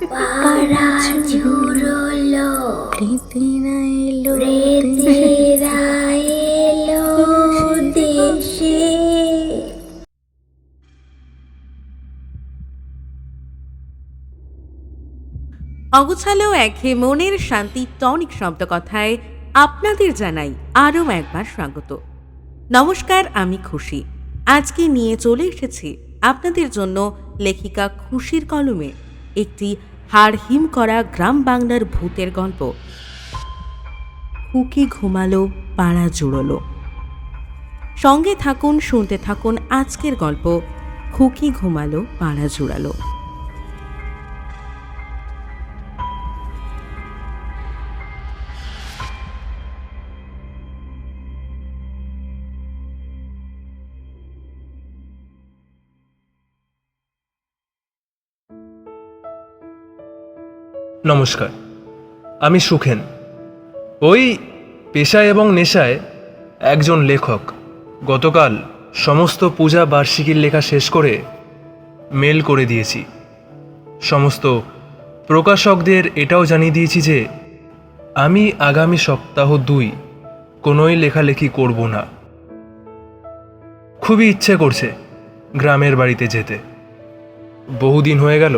পাড়া ঝুরলো, প্রীতিরা এলো প্রীতিরা এলো দেশে। অগোছালো একঘেয়ে মনের শান্তি টনিক শব্দ কথায় আপনাদের জানাই আরও একবার স্বাগত। নমস্কার, আমি খুশি। আজকে নিয়ে চলে এসেছি আপনাদের জন্য লেখিকা খুশির কলমে একটি হাড় হিম করা গ্রাম বাংলার ভূতের গল্প, খুকি ঘুমালো পাড়া জুড়লো। সঙ্গে থাকুন, শুনতে থাকুন আজকের গল্প খুকি ঘুমালো পাড়া জুড়ালো। নমস্কার, আমি সুখেন। ওই পেশায় এবং নেশায় একজন লেখক। গতকাল সমস্ত পূজা বার্ষিকীর লেখা শেষ করে মেল করে দিয়েছি। সমস্ত প্রকাশকদের এটাও জানিয়ে দিয়েছি যে আমি আগামী সপ্তাহ 2 কোনোই লেখালেখি করব না। খুবই ইচ্ছে করছে গ্রামের বাড়িতে যেতে। বহুদিন হয়ে গেল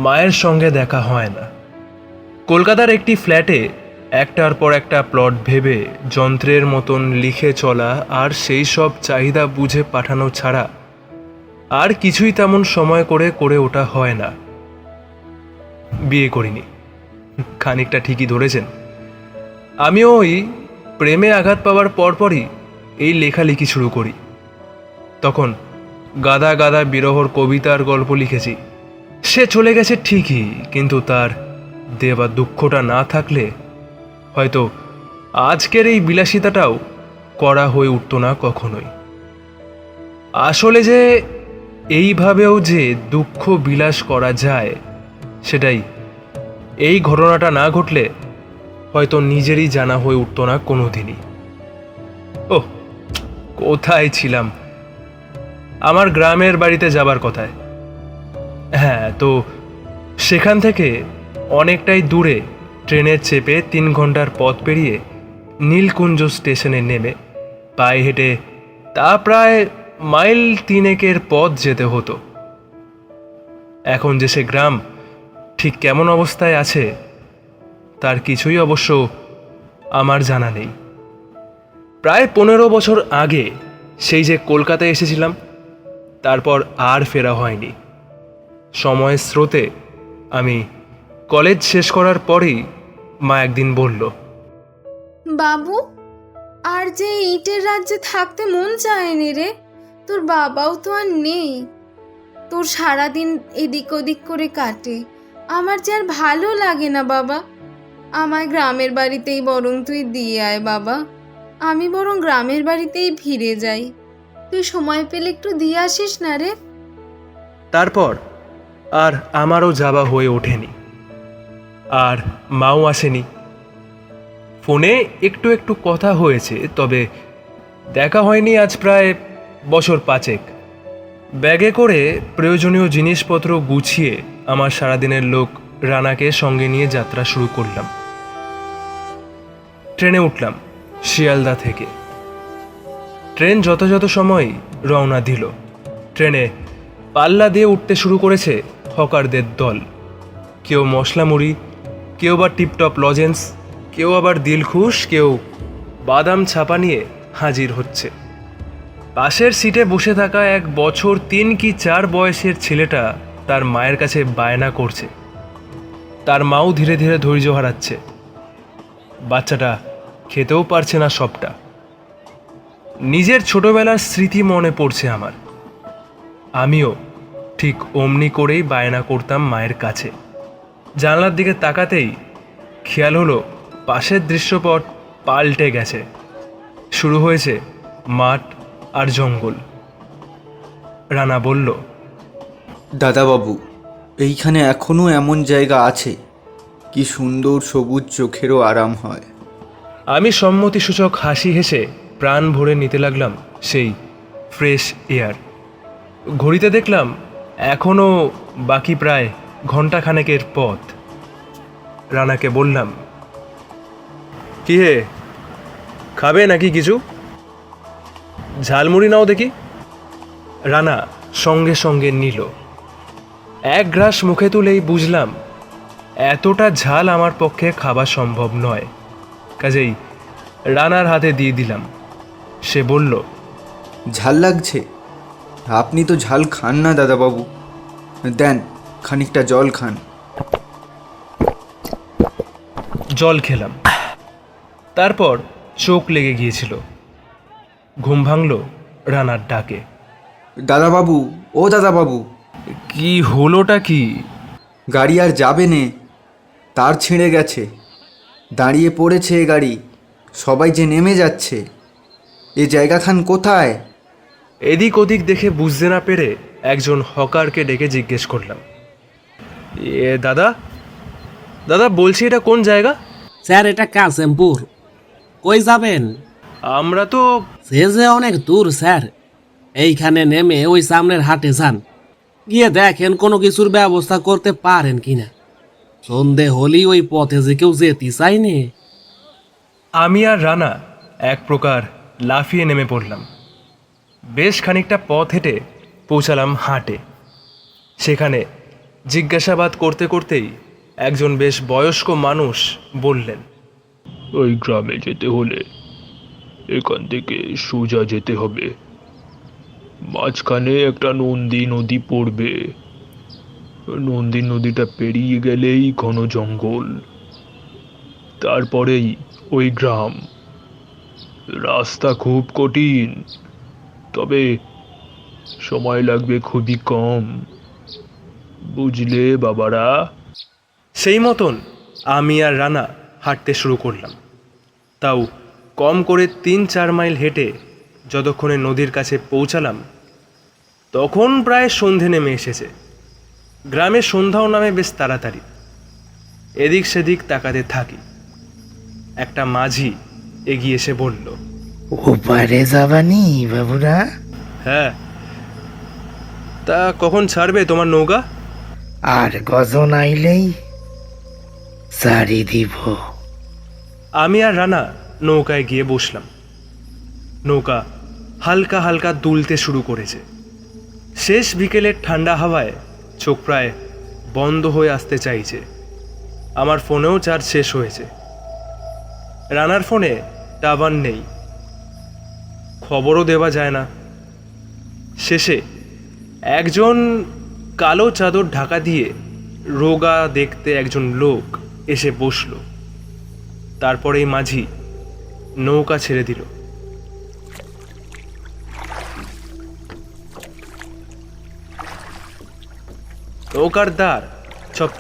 মায়ের সঙ্গে দেখা হয় না। কলকাতার একটি ফ্ল্যাটে একটার পর একটা প্লট ভেবে যন্ত্রের মতন লিখে চলা আর সেই সব চাহিদা বুঝে পাঠানো ছাড়া আর কিছুই তেমন সময় করে ওটা হয় না। বিয়ে করিনি, খানিকটা ঠিকই ধরেছেন। আমিও ওই প্রেমে আঘাত পাওয়ার পরপরই এই লেখালেখি শুরু করি। তখন গাদা গাদা বিরহর কবিতার গল্প লিখেছি। সে চলে গেছে ঠিকই, কিন্তু তার দেওয়া দুঃখটা না থাকলে হয়তো আজকের এই বিলাসিতাটাও করা হয়ে উঠত না কখনোই। আসলে যে এইভাবেও যে দুঃখ বিলাস করা যায়, সেটাই এই ঘটনাটা না ঘটলে হয়তো নিজেরই জানা হয়ে উঠত না কোনোদিনই। ওহ, কোথায় ছিলাম? আমার গ্রামের বাড়িতে যাবার কথায়। হ্যাঁ, তো সেখান থেকে অনেকটাই দূরে ট্রেনে চেপে 3 ঘন্টার পথ পেরিয়ে নীলকুঞ্জ স্টেশনে নেমে পায়ে হেঁটে তা প্রায় মাইল 3 পথ যেতে হতো। এখন যে সে গ্রাম ঠিক কেমন অবস্থায় আছে তার কিছুই অবশ্য আমার জানা নেই। প্রায় 15 বছর আগে সেই যে কলকাতায় এসেছিলাম, তারপর আর ফেরা হয়নি। সময়ের স্রোতে আমি কলেজ শেষ করার পরেই মা একদিন বলল, বাবু, আর যে ইটের রাজ্যে থাকতে মন চায়নি রে। তোর বাবাও তো আর নেই। তোর সারাদিন এদিক ওদিক করে কাটে। আমার যে আর ভালো লাগে না বাবা। আমায় গ্রামের বাড়িতেই বরং তুই দিয়ে আয় বাবা। আমি বরং গ্রামের বাড়িতেই ফিরে যাই। তুই সময় পেলে একটু দিয়ে আসিস না রে। তারপর আর আমারও যাওয়া হয়ে ওঠেনি, আর মাও আসেনি। ফোনে একটু একটু কথা হয়েছে, তবে দেখা হয়নি আজ প্রায় বছর 5। ব্যাগে করে প্রয়োজনীয় জিনিসপত্র গুছিয়ে আমার সারাদিনের লোক রানাকে সঙ্গে নিয়ে যাত্রা শুরু করলাম। ট্রেনে উঠলাম শিয়ালদা থেকে। ট্রেন যথাযথ সময় রওনা দিল। ট্রেনে পাল্লা দিয়ে উঠতে শুরু করেছে হকারদের দল। কেউ মশলা মুড়ি, কেউ বা টিপটপ লজেন্স, কেউ আবার দিলখুশ, কেউ বাদাম ছাপা নিয়ে হাজির হচ্ছে। পাশের সিটে বসে থাকা 1 বছর 3 কি 4 বয়সের ছেলেটা তার মায়ের কাছে বায়না করছে। তার মাও ধীরে ধীরে ধৈর্য হারাচ্ছে। বাচ্চাটা খেতেও পারছে না সবটা। নিজের ছোটবেলার স্মৃতি মনে পড়ছে আমার। আমিও ঠিক অমনি করেই বায়না করতাম মায়ের কাছে। জানলার দিকে তাকাতেই খেয়াল হলো পাশের দৃশ্যপট পাল্টে গেছে। শুরু হয়েছে মাঠ আর জঙ্গল। রানা বলল, দাদাবাবু, এইখানে এখনও এমন জায়গা আছে? কি সুন্দর সবুজ, চোখেরও আরাম হয়। আমি সম্মতিসূচক হাসি হেসে প্রাণ ভরে নিতে লাগলাম সেই ফ্রেশ এয়ার। ঘড়িতে দেখলাম এখনও বাকি প্রায় ঘন্টাখানেকের পথ। রানাকে বললাম, কি হে, খাবে নাকি কিছু? ঝালমুড়ি নাও দেখি। রানা সঙ্গে সঙ্গে নিল। এক গ্রাস মুখে তুলেই বুঝলাম এতটা ঝাল আমার পক্ষে খাওয়া সম্ভব নয়। কাজেই রানার হাতে দিয়ে দিলাম। সে বলল, ঝাল লাগছে? আপনি তো ঝাল খান না দাদাবাবু, দেন খানিকটা জল খান। জল খেলাম। তারপর চোখ লেগে গিয়েছিল। ঘুম ভাঙল রানার ডাকে। দাদাবাবু, ও দাদাবাবু, কি হলোটা কি? গাড়ি আর যাবে নে, তার ছিঁড়ে গেছে, দাঁড়িয়ে পড়েছে এ গাড়ি, সবাই যে নেমে যাচ্ছে। এ জায়গাখান কোথায়? এদিক ওদিক দেখে বুঝতে না পেরে একজন হকারকে ডেকে জিজ্ঞেস করলাম, এ দাদা দাদা বলছি এটা কোন জায়গা? স্যার, এটা কাশিমপুর। কই যাবেন? আমরা তো সে যে অনেক দূর স্যার। এইখানে নেমে ওই সামনের হাটে যান, গিয়ে দেখেন কোনো কিছুর ব্যবস্থা করতে পারেন কিনা। সন্ধে হলেই ওই পথে যে কেউ যেতে চাইনি। আমি আর রানা এক প্রকার লাফিয়ে নেমে পড়লাম। বেশ খানিকটা পথ হেঁটে পৌঁছালাম হাটে। সেখানে জিজ্ঞাসাবাদ করতে করতেই একজন বেশ বয়স্ক মানুষ বললেন, ওই গ্রামে যেতে হলে এখান থেকে সোজা যেতে হবে। মাঝখানে একটা নন্দী নদী পড়বে। নন্দী নদীটা পেরিয়ে গেলেই ঘন জঙ্গল, তারপরেই ওই গ্রাম। রাস্তা খুব কঠিন, তবে সময় লাগবে খুবই কম, বুঝলে বাবারা? সেই মতন আমি আর রানা হাঁটতে শুরু করলাম। তাও কম করে ৩-৪ মাইল হেঁটে যতক্ষণে নদীর কাছে পৌঁছালাম তখন প্রায় সন্ধে নেমে এসেছে। গ্রামে সন্ধ্যাও নামে বেশ তাড়াতাড়ি। এদিক সেদিক তাকাতে থাকি। একটা মাঝি এগিয়ে এসে বলল, ওপারে যাবানি বাবুরা? হ্যাঁ। তা কখন ছাড়বে তোমার নৌকা? আর গজন আইলেই সারি দিব। আমি আর রানা নৌকায় গিয়ে বসলাম। নৌকা হালকা হালকা দুলতে শুরু করেছে। শেষ বিকেলের ঠান্ডা হাওয়ায় চোখ প্রায় বন্ধ হয়ে আসতে চাইছে। আমার ফোনেও চার্জ শেষ হয়েছে। রানার ফোনে টাওয়ার নেই, খবরও দেওয়া যায় না। শেষে একজন কালো চাদর ঢাকা দিয়ে রোগা দেখতে একজন লোক এসে বসলো। তারপরেই মাঝি নৌকা ছেড়ে দিল। নৌকার দ্বার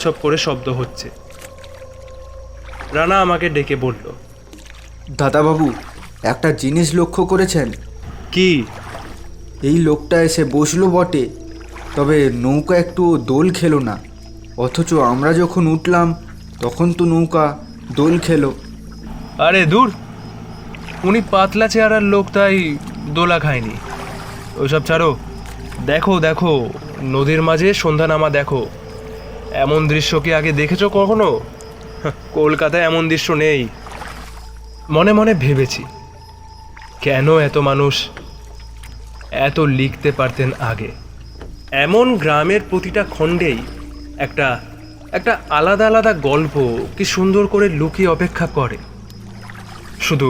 ছপ করে শব্দ হচ্ছে। রানা আমাকে ডেকে বলল, দাদাবাবু, একটা জিনিস লক্ষ্য করেছেন? কি? এই লোকটা এসে বসলো বটে, তবে নৌকা একটু দোল খেলো না, অথচ আমরা যখন উঠলাম তখন তো নৌকা দোল খেলো। আরে দূর, উনি পাতলা চেহারার লোক, তাই দোলা খায়নি। ওইসব ছাড়ো। দেখো দেখো, নদীর মাঝে সন্ধ্যা নামা দেখো। এমন দৃশ্য কি আগে দেখেছো কখনো? কলকাতায় এমন দৃশ্য নেই। মনে মনে ভেবেছি, কেন এত মানুষ এত লিখতে পারতেন আগে। এমন গ্রামের প্রতিটা খণ্ডেই একটা একটা আলাদা আলাদা গল্প কি সুন্দর করে লুকিয়ে অপেক্ষা করে। শুধু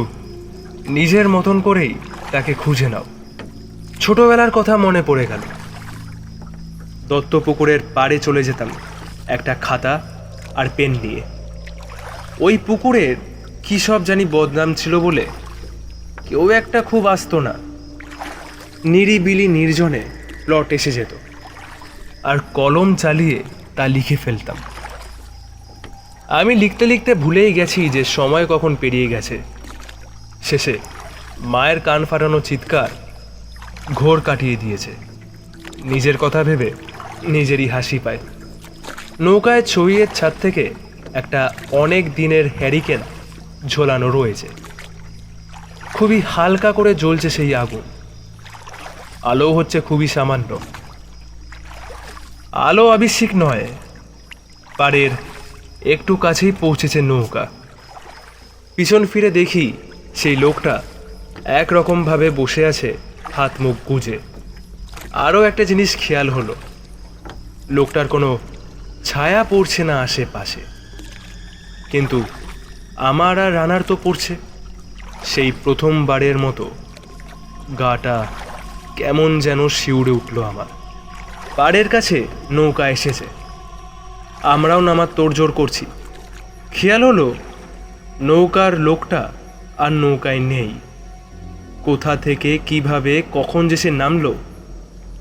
নিজের মতন করেই তাকে খুঁজে নাও। ছোটবেলার কথা মনে পড়ে গেল। দত্তপুকুরের পাড়ে চলে যেতাম একটা খাতা আর পেন নিয়ে। ওই পুকুরের কী সব জানি বদনাম ছিল বলে কেউ একটা খুব আসতো না। নিরিবিলি নির্জনে প্লট এসে যেত, আর কলম চালিয়ে তা লিখে ফেলতাম। আমি লিখতে লিখতে ভুলেই গেছি যে সময় কখন পেরিয়ে গেছে। শেষে মায়ের কান ফাটানো চিৎকার ঘোর কাটিয়ে দিয়েছে। নিজের কথা ভেবে নিজেরই হাসি পায়। নৌকায় ছইয়ের ছাদ থেকে একটা অনেক দিনের হ্যারিকেন ঝোলানো রয়েছে। খুবই হালকা করে জ্বলছে সেই আগুন। আলো হচ্ছে খুবই সামান্য। আলো আবশ্যিক নয়, পাড়ের একটু কাছেই পৌঁছেছে নৌকা। পিছন ফিরে দেখি সেই লোকটা একরকমভাবে বসে আছে, হাত মুখ গুজে। আরও একটা জিনিস খেয়াল হলো, লোকটার কোনো ছায়া পড়ছে না আশেপাশে, কিন্তু আমার আর রানার তো পড়ছে। সেই প্রথমবারের মতো গাটা কেমন যেন শিউরে উঠল আমার। পাড়ের কাছে নৌকা এসেছে, আমরাও নামার তোড়জোড় করছি। খেয়াল হলো নৌকার লোকটা আর নৌকায় নেই। কোথা থেকে কিভাবে কখন যে সে নামলো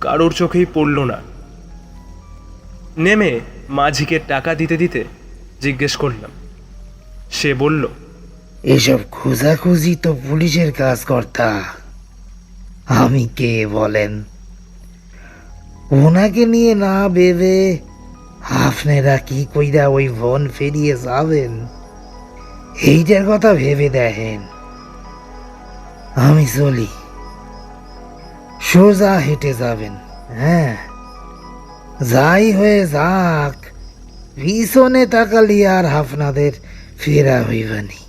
কারোর চোখেই পড়ল না। নেমে মাঝিকে টাকা দিতে দিতে জিজ্ঞেস করলাম। সে বলল, এসব খোঁজাখুঁজি তো পুলিশের কাজ কর্তা। আমি কে বলেন? ওনাকে নিয়ে না ভেবে আপনারা কি কইরা ওই বন ফেরিয়ে যাবেন, এইটার কথা ভেবে দেখেন। আমি চলি, সোজা হেঁটে যাবেন। হ্যাঁ, যাই হয়ে যাক, পিছনে তাকালি আর আপনাদের ফেরা হইবানি।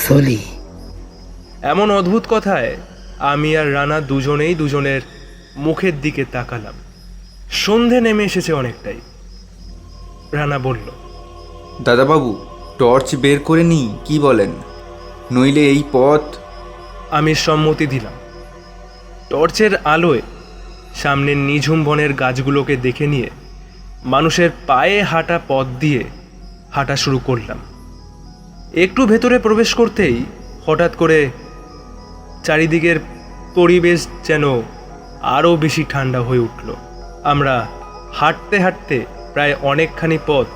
চলি। এমন অদ্ভুত কথায় আমি আর রানা দুজনেই দুজনের মুখের দিকে তাকালাম। সন্ধে নেমে এসেছে অনেকটাই। রানা বলল, দাদাবাবু, টর্চ বের করে নিই, কি বলেন? নইলে এই পথ। আমি সম্মতি দিলাম। টর্চের আলোয় সামনের নিঝুম বনের গাছগুলোকে দেখে নিয়ে মানুষের পায়ে হাঁটা পথ দিয়ে হাঁটা শুরু করলাম। একটু ভেতরে প্রবেশ করতেই হঠাৎ করে চারিদিকের পরিবেশ যেন আরও বেশি ঠান্ডা হয়ে উঠল। আমরা হাঁটতে হাঁটতে প্রায় অনেকখানি পথ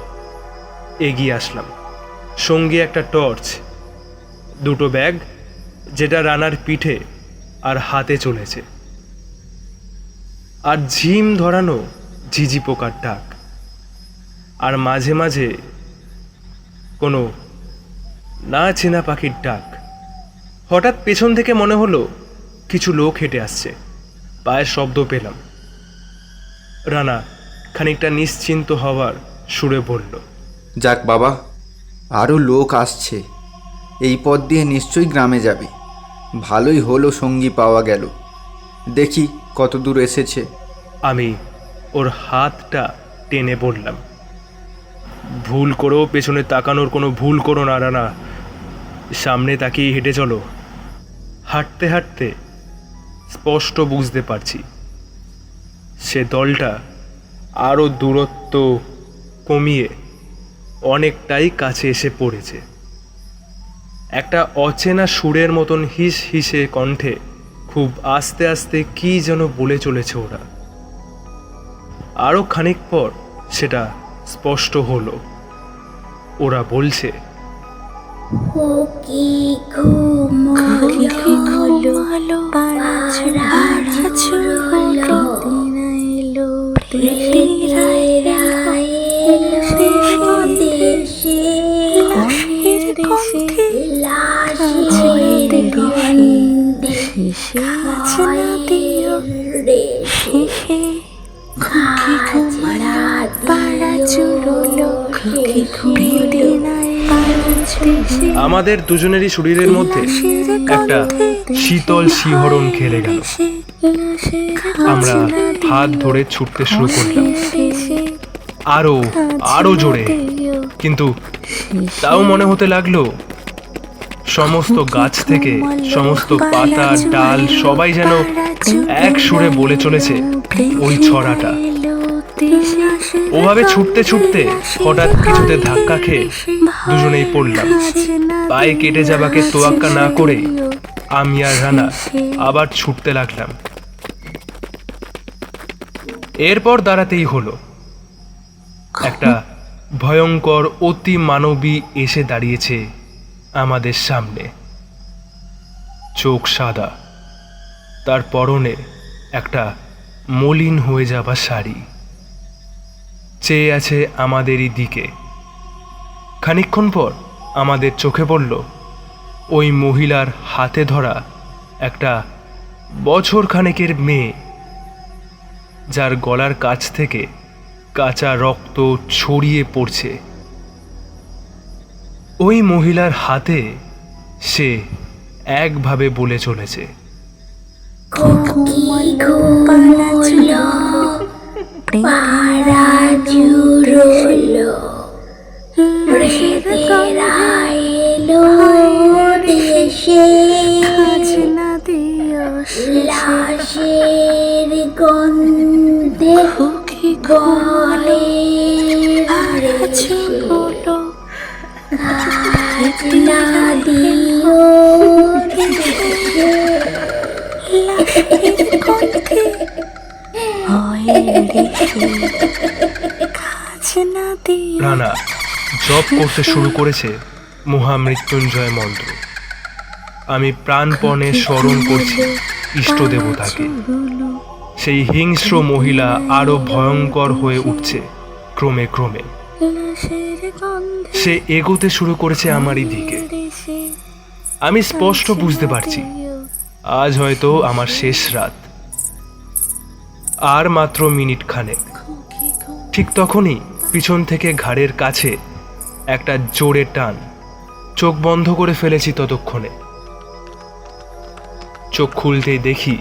এগিয়ে আসলাম। সঙ্গে একটা টর্চ, দুটো ব্যাগ, যেটা রানার পিঠে আর হাতে চলেছে, আর ঝিম ধরানো ঝিঝি পোকার ডাক, আর মাঝে মাঝে কোনো না চেনা পাখির ডাক। হঠাৎ পেছন থেকে মনে হলো কিছু লোক হেঁটে আসছে। পায়ের শব্দ পেলাম। রানা খানিকটা নিশ্চিন্ত হওয়ার সুরে বলল, যাক বাবা, আরও লোক আসছে। এই পথ দিয়ে নিশ্চয়ই গ্রামে যাবে। ভালোই হলো সঙ্গী পাওয়া গেল। দেখি কত দূর এসেছে। আমি ওর হাতটা টেনে বললাম, ভুল করেও পেছনে তাকানোর কোনো ভুল করো না রানা, সামনে তাকিয়ে হেঁটে চলো। হাঁটতে হাঁটতে স্পষ্ট বুঝতে পারছি সে দলটা আরও দূরত্ব কমিয়ে অনেকটাই কাছে এসে পড়েছে। একটা অচেনা সুরের মতন হিস হিসে কণ্ঠে খুব আস্তে আস্তে কি যেন বলে চলেছে ওরা। আরও খানিক পর সেটা স্পষ্ট হলো। ওরা বলছে, ও কি ঘুমলো পাড়া ঝুরলো, দেশে লাশের গন্ধে রেশে পাড়া ঝুরলো। আমাদের দুজনেরই শরীরের মধ্যে একটা শীতল শিহরণ খেলে গেল। আমরা হাত ধরে ছুটতে শুরু করলাম, আরো আরো জোরে। কিন্তু তাও মনে হতে লাগলো সমস্ত গাছ থেকে সমস্ত পাতা ডাল সবাই যেন এক সুরে বলে চলেছে ওই ছড়াটা। ওভাবে ছুটতে ছুটতে হঠাৎ কিছুতে ধাক্কা খেয়ে দুজনেই পড়লাম। পায়ে কেটে যাবাকে তোয়াক্কা না করে আমি আর রানা আবার ছুটতে লাগলাম। এরপর দাঁড়াতেই হলো। একটা ভয়ঙ্কর অতি মানবী এসে দাঁড়িয়েছে আমাদের সামনে। চোখ সাদা, তার পরনে একটা মলিন হয়ে যাওয়া শাড়ি, চেয়ে আছে আমাদেরই দিকে। খানিকক্ষণ পর আমাদের চোখে পড়ল ওই মহিলার হাতে ধরা একটা বছর খানেকের মেয়ে, যার গলার কাছ থেকে কাঁচা রক্ত ছড়িয়ে পড়ছে। ওই মহিলার হাতে সে একভাবে বলে চলেছে, পাড়া চুরলো প্রেতেরা এলো দেশে, খাজনা দিও লাশের গন্ধে বলে বলো খাজনা দিও দেশে, খাজনা দিও। রানা জপ করতে শুরু করেছে মহামৃত্যুঞ্জয় মন্ত্র। আমি প্রাণপণে স্মরণ করছি ইষ্ট দেবতাকে। সেই হিংস্র মহিলা আরো ভয়ঙ্কর হয়ে উঠছে ক্রমে ক্রমে। সে এগোতে শুরু করেছে আমারই দিকে। আমি স্পষ্ট বুঝতে পারছি আজ হয়তো আমার শেষ রাত, আর মাত্র মিনিট খানেক। ঠিক তখনই পিছন থেকে ঘাড়ের কাছে একটা জোরে টান। চোখ বন্ধ করে ফেলেছি ততক্ষণে। চোখ খুলতেই দেখি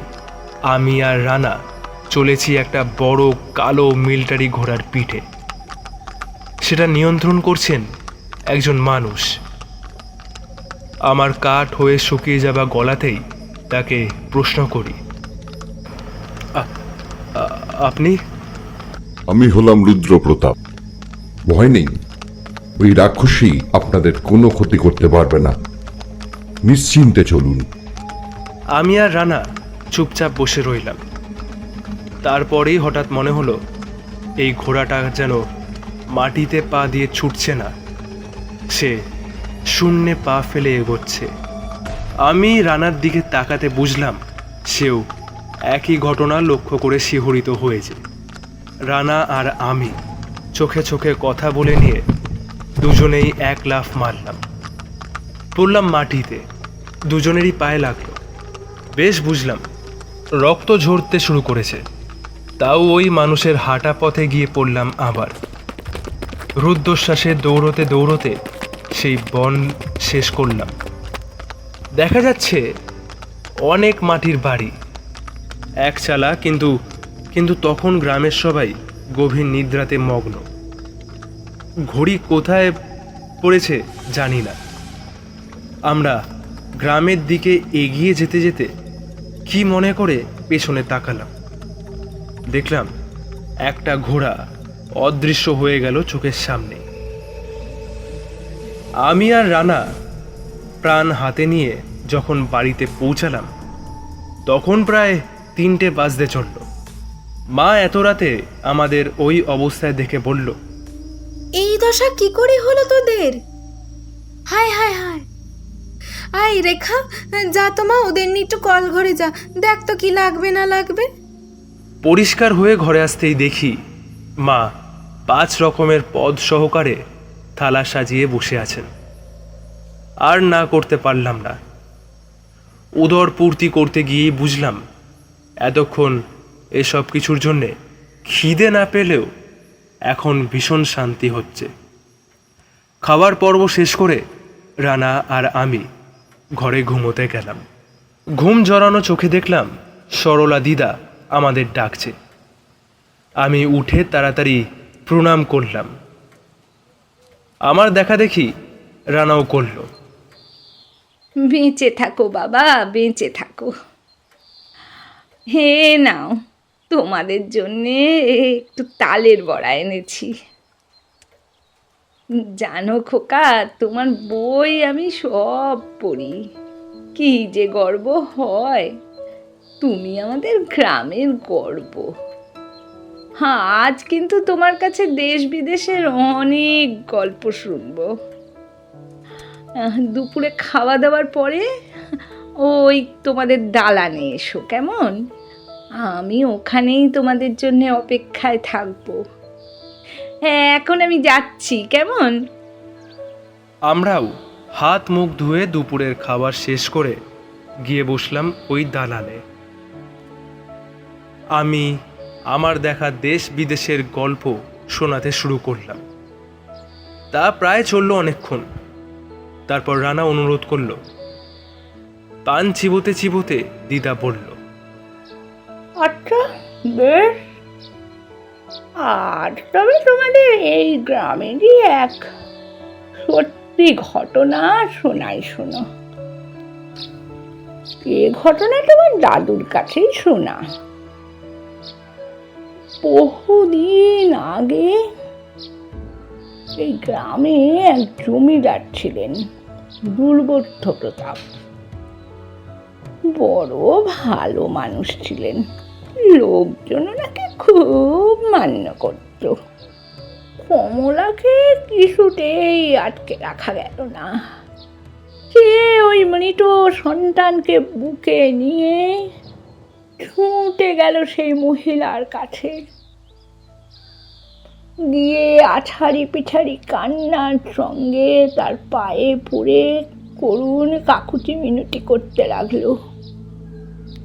আমি আর রানা চলেছি একটা বড় কালো মিলিটারি ঘোড়ার পিঠে। সেটা নিয়ন্ত্রণ করছেন একজন মানুষ। আমার কাঠ হয়ে শুকিয়ে যাওয়া গলাতেই তাকে প্রশ্ন করি, আপনি? আমি হলাম রুদ্রপ্রতাপ। ভয় নেই, ওই রাক্ষসী আপনাদের কোনো ক্ষতি করতে পারবে না, নিশ্চিন্তে চলুন। আমি আর রানা চুপচাপ বসে রইলাম। তারপরেই হঠাৎ মনে হলো এই ঘোড়াটা যেন মাটিতে পা দিয়ে ছুটছে না, সে শূন্যে পা ফেলে এগোচ্ছে। আমি রানার দিকে তাকাতে বুঝলাম সেও একই ঘটনা লক্ষ্য করে শিহরিত হয়েছে। রানা আর আমি চোখে চোখে কথা বলে নিয়ে দুজনেই এক লাফ মারলাম, পড়লাম মাটিতে। দুজনেরই পায়ে লাগলো। বেশ বুঝলাম রক্ত ঝরতে শুরু করেছে। তাও ওই মানুষের হাঁটা পথে গিয়ে পড়লাম আবার। রুদ্ধশ্বাসে দৌড়তে দৌড়তে সেই বন শেষ করলাম। দেখা যাচ্ছে অনেক মাটির বাড়ি, একচালা, কিন্তু তখন গ্রামের সবাই গভীর নিদ্রাতে মগ্ন। ঘড়ি কোথায় পড়েছে জানি না। আমরা গ্রামের দিকে এগিয়ে যেতে যেতে কি মনে করে পেছনে তাকালাম। দেখলাম একটা ঘোড়া অদৃশ্য হয়ে গেল চোখের সামনে। আমি আর রানা প্রাণ হাতে নিয়ে যখন বাড়িতে পৌঁছালাম তখন প্রায় 3টে বাজতে চলল। মা এত রাতে আমাদের ওই অবস্থায় দেখে বলল, এই দশা কি করে হলো তোদের? হায় হায় হায়। আয় রেখা, যা তো মা, ওদের নিয়ে একটু কল ঘরে যা, দেখ তো কি লাগবে না লাগবে। পরিষ্কার হয়ে ঘরে আসতেই দেখি মা 5 রকমের পদ সহকারে থালা সাজিয়ে বসে আছেন। আর না করতে পারলাম না। উদর পূর্তি করতে গিয়েই বুঝলাম এতক্ষণ এসব কিছুর জন্যে খিদে না পেলেও এখন ভীষণ শান্তি হচ্ছে। খাবার পর্ব শেষ করে রানা আর আমি ঘরে ঘুমোতে গেলাম। ঘুম জড়ানো চোখে দেখলাম সরলা দিদা আমাদের ডাকছে। আমি উঠে তাড়াতাড়ি প্রণাম করলাম। আমার দেখা দেখি রানাও করল। বেঁচে থাকো বাবা, বেঁচে থাকো। হে নাও, তোমাদের জন্যে একটু তালের বড়া এনেছি। জানো খোকা, তোমার বই আমি সব পড়ি, কি যে গর্ব হয়। তুমি আমাদের গ্রামের গর্ব। হ্যাঁ, আজ কিন্তু তোমার কাছে দেশ বিদেশের অনেক গল্প শুনবো। দুপুরে খাওয়া দাওয়ার পরে ওই তোমাদের দালানে এসো, কেমন? আমি ওখানেই তোমাদের জন্য অপেক্ষায় থাকবো। হ্যাঁ, এখন আমি যাচ্ছি, কেমন? আমরাও হাত মুখ ধুয়ে দুপুরের খাবার শেষ করে গিয়ে বসলাম ওই দালানে। আমি আমার দেখা দেশ বিদেশের গল্প শোনাতে শুরু করলাম। তা প্রায় চলল অনেকক্ষণ। তারপর রানা অনুরোধ করল। পান চিবোতে চিবোতে দিদা বলল, আচ্ছা বেশ, আর তবে তোমাদের এই গ্রামেরই এক সত্যি ঘটনা শোনাই শোনো। এ ঘটনা তোমার দাদুর কাছেই শোনা। বহুদিন আগে এই গ্রামে এক জমিদার ছিলেন, দুর্বোধ্য প্রতাপ। বড় ভালো মানুষ ছিলেন, লোকজন ওনাকে খুব মান্য করত। কমলাকে কিছুতেই আটকে রাখা গেল না। সে ওই মৃত সন্তানকে বুকে নিয়ে ছুটে গেল সেই মহিলার কাছে, গিয়ে আছাড়ি পিছাড়ি কান্নার সঙ্গে তার পায়ে পড়ে করুণ কাকুতি মিনতি করতে লাগলো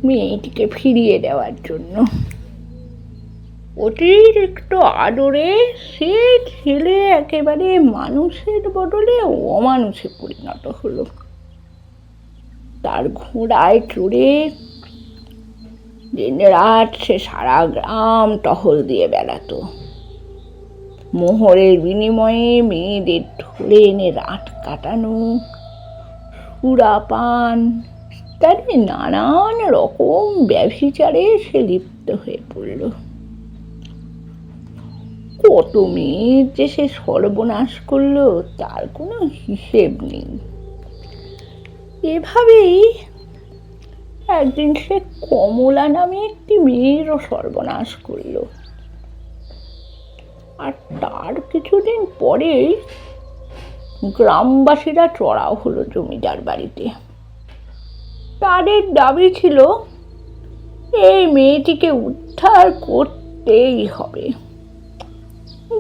মেয়েটিকে ফিরিয়ে দেওয়ার জন্য। অতিরিক্ত আদরে সে ছেলে একেবারে মানুষের বদলে অমানুষে পরিণত হলো। তার ঘোড়ায় চড়ে দিন রাত সে সারা গ্রাম টহল দিয়ে বেড়াতো। মোহরের বিনিময়ে মেয়েদের ধরে এনে রাত কাটানো, সুরাপান ইত্যাদি নানান রকম ব্যভিচারে সে লিপ্ত হয়ে পড়ল। কত মেয়ের যে সে সর্বনাশ করলো তার কোনো হিসেব নেই। এভাবেই একদিন সে কমলা নামে একটি মেয়েরও সর্বনাশ করলো। আর তার কিছুদিন পরেই গ্রামবাসীরা চড়াও হলো জমিদার বাড়িতে। তাদের দাবি ছিল এই মেয়েটিকে উদ্ধার করতেই হবে।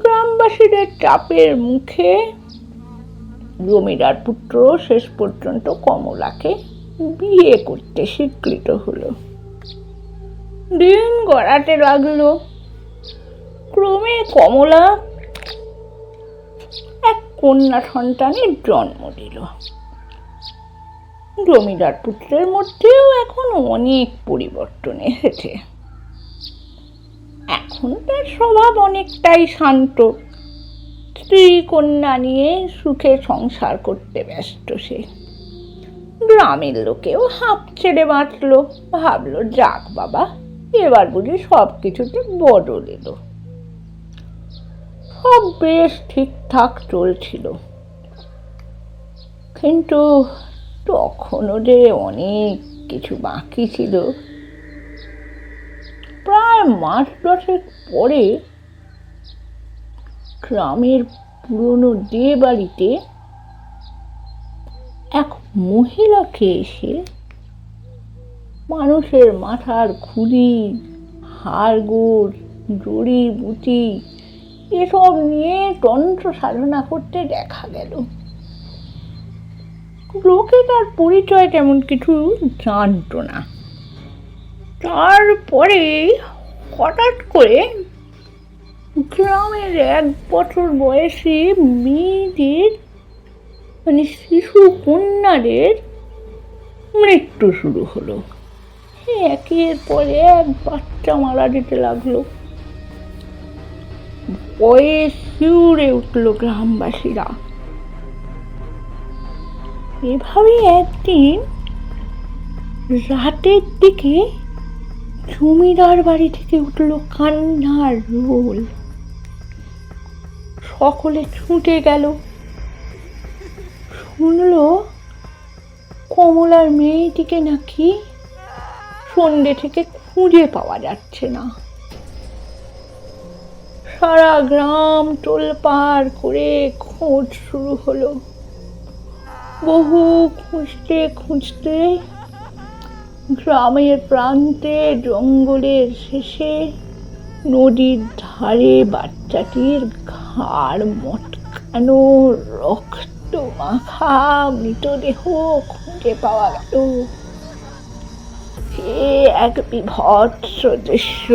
গ্রামবাসীদের চাপের মুখে জমিদার পুত্র শেষ পর্যন্ত কমলাকে বিয়ে করতে স্বীকৃত হলো। দিন গড়াতে লাগলো। ক্রমে কমলা এক কন্যা সন্তানের জন্ম দিল। জমিদার পুত্রের মধ্যেও এখন অনেক পরিবর্তন এসেছে। এখন তার স্বভাব অনেকটাই শান্ত। স্ত্রী কন্যা নিয়ে সুখে সংসার করতে ব্যস্ত সে। গ্রামের লোকেও হাঁপ ছেড়ে বাঁচলো, ভাবলো যাক বাবা, এবার বুঝি সব কিছুতে বদল এলো। সব বেশ ঠিকঠাক চলছিল, কিন্তু তখনও যে অনেক কিছু বাকি ছিল। প্রায় মাস 10 পরে গ্রামের পুরনো যে বাড়িতে এক মহিলাকে এসে মানুষের মাথার খুলি, হাড়গোড়, জড়িবুটি এসব নিয়ে তন্ত্র সাধনা করতে দেখা গেল। লোকে তার পরিচয় তেমন কিছু জানত না। তারপরে হঠাৎ করে গ্রামের 1 বছর বয়সী মেয়েদের মানে শিশু কন্যাদের মৃত্যু শুরু হলো। একের পর এক বাচ্চা মারা যেতে লাগলো। ভয়ে শিউরে উঠল গ্রামবাসীরা। এভাবে একদিন রাতের দিকে জমিদার বাড়ি থেকে উঠল কান্নার রোল। সকলে ছুটে গেল, শুনল কমলার মেয়েটিকে নাকি সন্ধ্যে থেকে খুঁজে পাওয়া যাচ্ছে না। সারা গ্রাম তোলপাড় করে খোঁজ শুরু হলো। বহু খুঁজতে খুঁজতে গ্রামের প্রান্তে জঙ্গলের শেষে নদীর ধারে বাচ্চাটির ঘাড় মটকানো রক্ত মাখা মৃতদেহ খুঁজে পাওয়া গেল। এক বিভৎস দৃশ্য।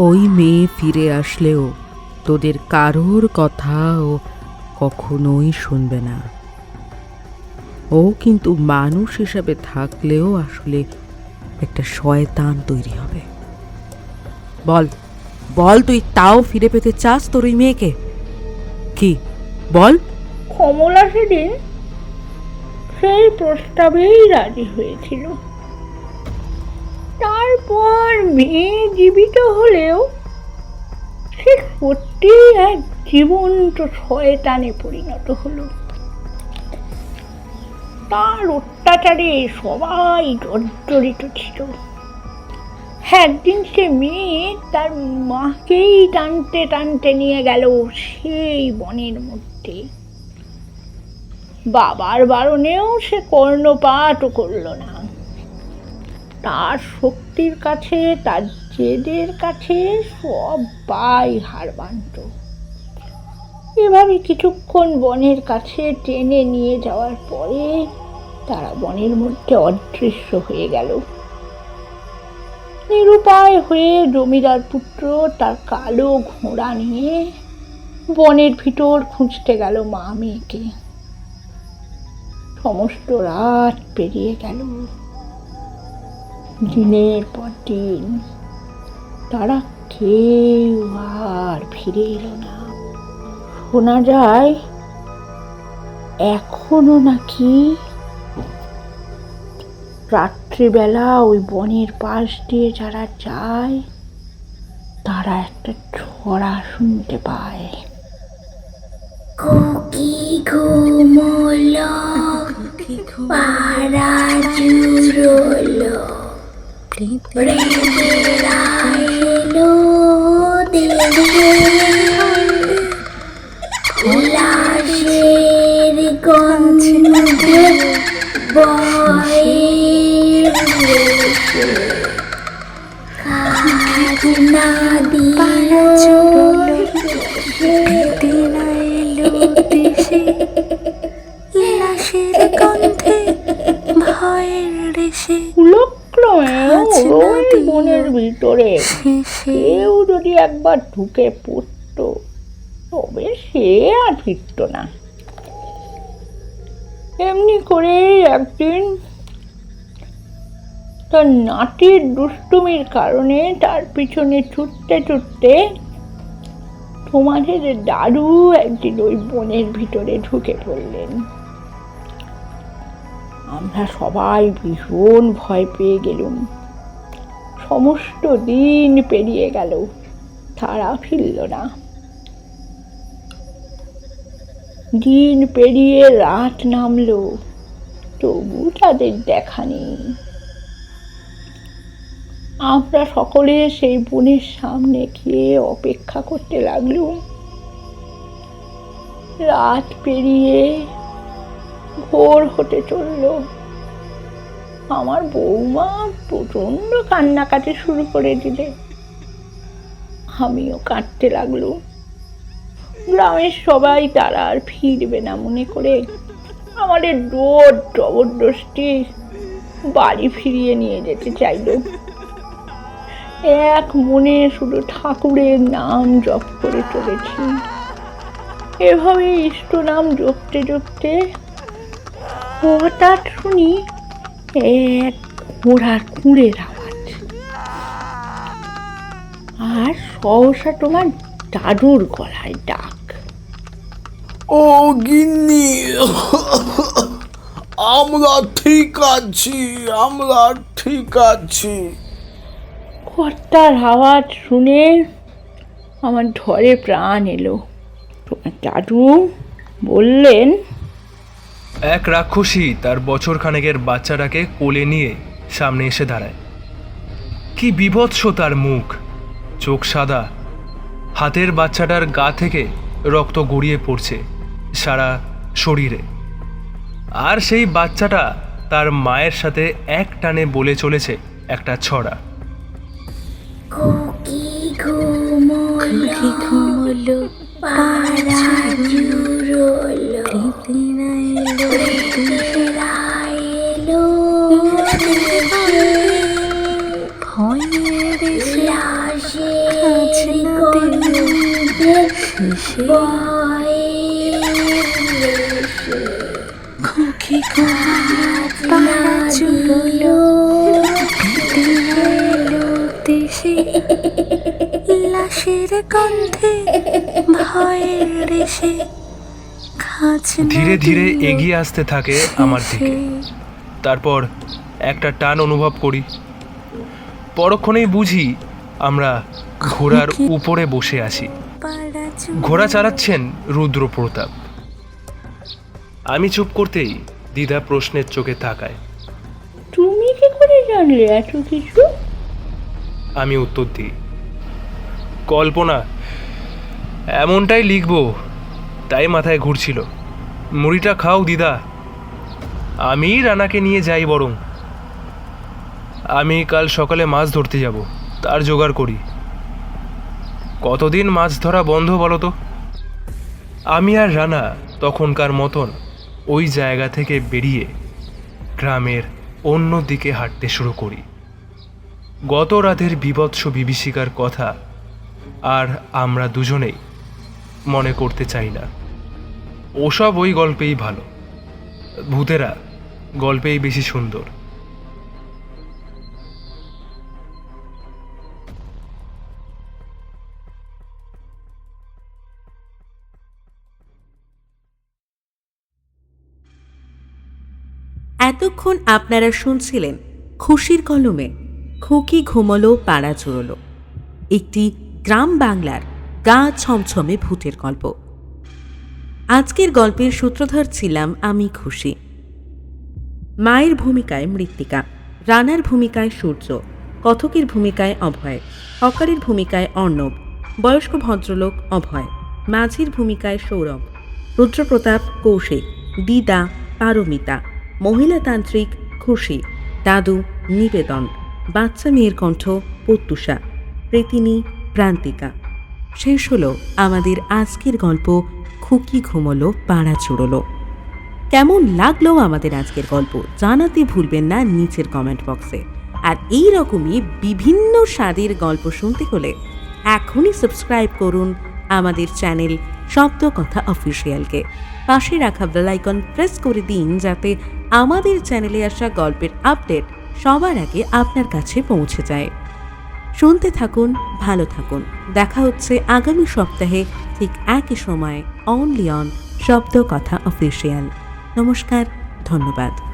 ওই মেয়ে ফিরে আসলেও তোদের কারোর কথা ও কখনোই শুনবে না। ও কিন্তু মানুষ হিসাবে থাকলেও আসলে একটা শয়তান তৈরি হবে। বল বল, তুই তাও ফিরে পেতে চাস তোর ওই মেয়েকে? কি বল? কমলা সেদিন সেই প্রস্তাবেই রাজি হয়েছিল। তারপর মেয়ে জীবিত হলেও সে সত্যি এক জীবন্ত শয়তানে পরিণত হলো। তার অত্যাচারে সবাই জর্জরিত ছিল। একদিন সে মেয়ে তার মাকেই টানতে টানতে নিয়ে গেল সেই বনের মধ্যে। বাবার বারণেও সে কর্ণপাতও করল না। তার শক্তির কাছে, তার জেদের কাছে সবাই হার মানত। এভাবে কিছুক্ষণ বনের কাছে টেনে নিয়ে যাওয়ার পরে তারা বনের মধ্যে অদৃশ্য হয়ে গেল। নিরুপায় হয়ে জমিদার পুত্র তার কালো ঘোড়া নিয়ে বনের ভিতর খুঁজতে গেল মা মেয়েকে। সমস্ত রাত পেরিয়ে গেল, দিনের পর দিন, তারা কেউ আর ফিরে এলো না। শোনা যায় এখনো নাকি রাত্রিবেলা ওই বনের পাশ দিয়ে যারা যায় তারা একটা ছড়া শুনতে পায়। কোকি ঘুমোলো, পাড়া জুড়োলো, প্রেমেরা এলো দেশে, উল্লাসের গন্ধে বয়ে ভেসে, খাজনা দিলো দেশে, লাশের গন্ধে ভয়ের রেশে, কুলক্রমে বনের ভিতরে কেউ যদি একবার ঢুকে পড়তো তবে সে আর ফিরত না। এমনি করে একদিন তার নাতির দুষ্টুমির কারণে তার পিছনে ছুটতে ছুটতে তোমাদের দাদু একদিন ওই বনের ভিতরে ঢুকে পড়লেন। আমরা সবাই ভীষণ ভয় পেয়ে গেলুম। সমস্ত দিন পেরিয়ে গেল, তারা ফিরল না। দিন পেরিয়ে রাত নামলো, তবু তাদের দেখা নেই। আমরা সকলে সেই বনের সামনে গিয়ে অপেক্ষা করতে লাগলুম। রাত পেরিয়ে ভোর হতে চলল। আমার বৌমা প্রচন্ড কান্নাকাটি শুরু করে দিলে। আমিও কাঁদতে লাগলুম। গ্রামের সবাই তারা আর ফিরবে না মনে করে আমাদের জোর জবরদস্তি বাড়ি ফিরিয়ে নিয়ে যেতে চাইল। এক মনে শুধু ঠাকুরের নাম জপ করে চলেছি। এভাবে ইষ্ট নাম জপতে জপতে হঠাৎ শুনি এক ঘোড়ার খুঁড়ের আওয়াজ, আর সহসা তোমার দাদুর গলায় ডাক। ও গিন্নি, আমরা ঠিক আছি, আমরা ঠিক আছি। কর্তার আওয়াজ শুনে আমার ধরে প্রাণ এলো। তোমার দাদু বললেন, এক রাক্ষসী তার বছরখানেকের বাচ্চাটাকে কোলে নিয়ে সামনে এসে দাঁড়ায়। কি বীভৎস তার মুখ, চোখ সাদা, হাতের বাচ্চাটার গা থেকে রক্ত গড়িয়ে পড়ছে সারা শরীরে। আর সেই বাচ্চাটা তার মায়ের সাথে এক টানে বলে চলেছে একটা ছড়া। কোকি ঘুমোলো, পাড়া জুড়োলো, প্রেমেরা এলো দেশে, লাশের গরিবের ভয়ের দেশে খুকি ঘুমালো পাড়া চুরলো দেশে লাশের গন্ধে ভয়ের দেশে ধীরে ধীরে এগিয়ে আসতে থাকে আমার দিকে। তারপর একটা টান অনুভব করি। পরক্ষণেই বুঝি আমরা ঘোড়ার উপরে বসে আছি। ঘোড়া চালাচ্ছেন রুদ্রপ্রতাপ। আমি চুপ করতেই দিদা প্রশ্নের চোখে তাকায়। তুমি কি করে জানলে এত কিছু? আমি উত্তর দিই, কল্পনা, এমনটাই লিখবো তাই মাথায় ঘুরছিল। মুড়িটা খাও দিদা, আমি রানাকে নিয়ে যাই বরং। আমি কাল সকালে মাছ ধরতে যাব, তার জোগাড় করি। কতদিন মাছ ধরা বন্ধ বলো তো? আমি আর রানা তখনকার মতন ওই জায়গা থেকে বেরিয়ে গ্রামের অন্য দিকে হাঁটতে শুরু করি। গত রাতের বীভৎস বিভীষিকার কথা আর আমরা দুজনেই মনে করতে চাই না। ওসব ওই গল্পেই ভালো, ভূতেরা গল্পেই বেশি সুন্দর। এতক্ষণ আপনারা শুনছিলেন খুশির কলমে খুকি ঘুমলো পাড়া চুরলো, একটি গ্রাম বাংলার গা ছমছমে ভূতের গল্প। আজকের গল্পের সূত্রধর ছিলাম আমি খুশি। মায়ের ভূমিকায় মৃত্তিকা, রানার ভূমিকায় সূর্য, কথকের ভূমিকায় অভয়, হকারের ভূমিকায় অর্ণব, বয়স্ক ভদ্রলোক অভয়, মাঝির ভূমিকায় সৌরভ, রুদ্রপ্রতাপ কৌশিক, দিদা পারমিতা, মহিলাতান্ত্রিক খুশি, দাদু নিবেদন, বাচ্চা মেয়ের কণ্ঠ প্রত্যুষা, প্রেতিনী প্রান্তিকা। শেষ হলো আমাদের আজকের গল্প খুকি ঘুমলো পাড়া চুরলো। কেমন লাগলো আমাদের আজকের গল্প জানাতে ভুলবেন না নিচের কমেন্ট বক্সে। আর এই রকমই বিভিন্ন স্বাদের গল্প শুনতে হলে এখনই সাবস্ক্রাইব করুন আমাদের চ্যানেল শব্দ কথা অফিসিয়ালকে। পাশে রাখা বেল আইকন প্রেস করে দিন যাতে আমাদের চ্যানেলে আসা গল্পের আপডেট সবার আগে আপনার কাছে পৌঁছে যায়। শুনতে থাকুন, ভালো থাকুন। দেখা হচ্ছে আগামী সপ্তাহে ঠিক একই সময় অনলি অন শব্দ কথা অফিসিয়াল। নমস্কার, ধন্যবাদ।